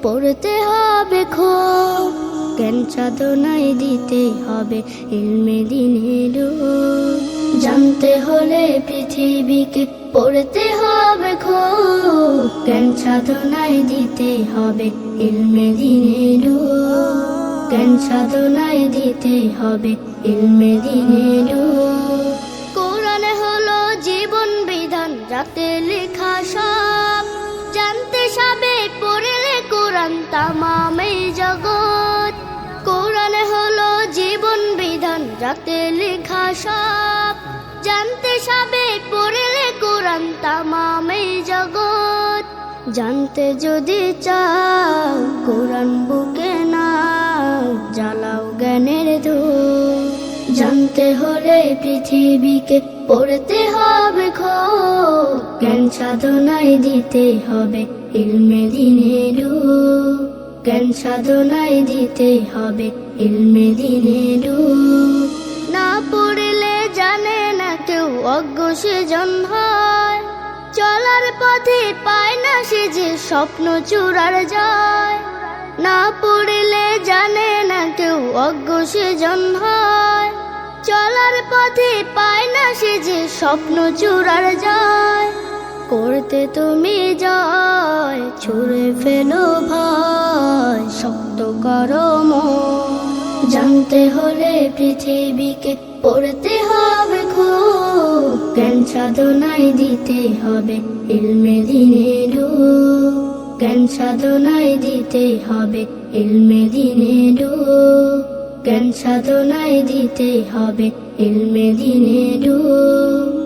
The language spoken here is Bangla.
পড়তে হবে খুব, জ্ঞান সাধনায় দিতে হবে ইলমে দ্বীনের রূপ। জানতে হলে পৃথিবীকে পড়তে হবে খুব, জ্ঞান সাধনায় দিতে হবে ইলমে দ্বীনের রূপ। জ্ঞান সাধনায় দিতে হবে ইলমে দ্বীনের রূপ। কোরআন হলো জীবন বিধান, যাতে লেখা সব জানতে সবে পড়লে কোরআন তামাম এই জগৎ। কোরআন হলো জীবন বিধান, যাতে লেখা সব জানতে সবে পড়লে কোরআন তামাম এই জগৎ। জানতে যদি চাও কোরআন বুকে নাও, জ্বালাও জ্ঞানের ধূপ। জানতে হলে পৃথিবীকে পড়তে হবে খুব, জ্ঞান সাধনায় দিতে হবে ইলমে দ্বীনের রূপ। জ্ঞান সাধনায় দিতে হবে ইলমে দ্বীনের রূপ। না পড়লে জানে না কেউ, অজ্ঞ সেজন হয়। চলার পথে পায় না সে যে স্বপ্ন চূড়ার যায়। না পড়লে জানে না কেউ, অজ্ঞ সেজন হয়। চলার পথে পায় না সে যে স্বপ্ন চূড়ার যায়। করতে তুমি জয়, ছুঁড়ে ফেলো ভয়, শক্ত করো মন। জানতে হলে পৃথিবীকে পড়তে হবে খুব, জ্ঞান সাধনায় দিতে হবে ইলমে দ্বীনের রূপ। জ্ঞান সাধনায় দিতে হবে ইলমে দ্বীনের রূপ। জ্ঞান সাধনায় দিতে হবে ইলমে দ্বীনের রূপ।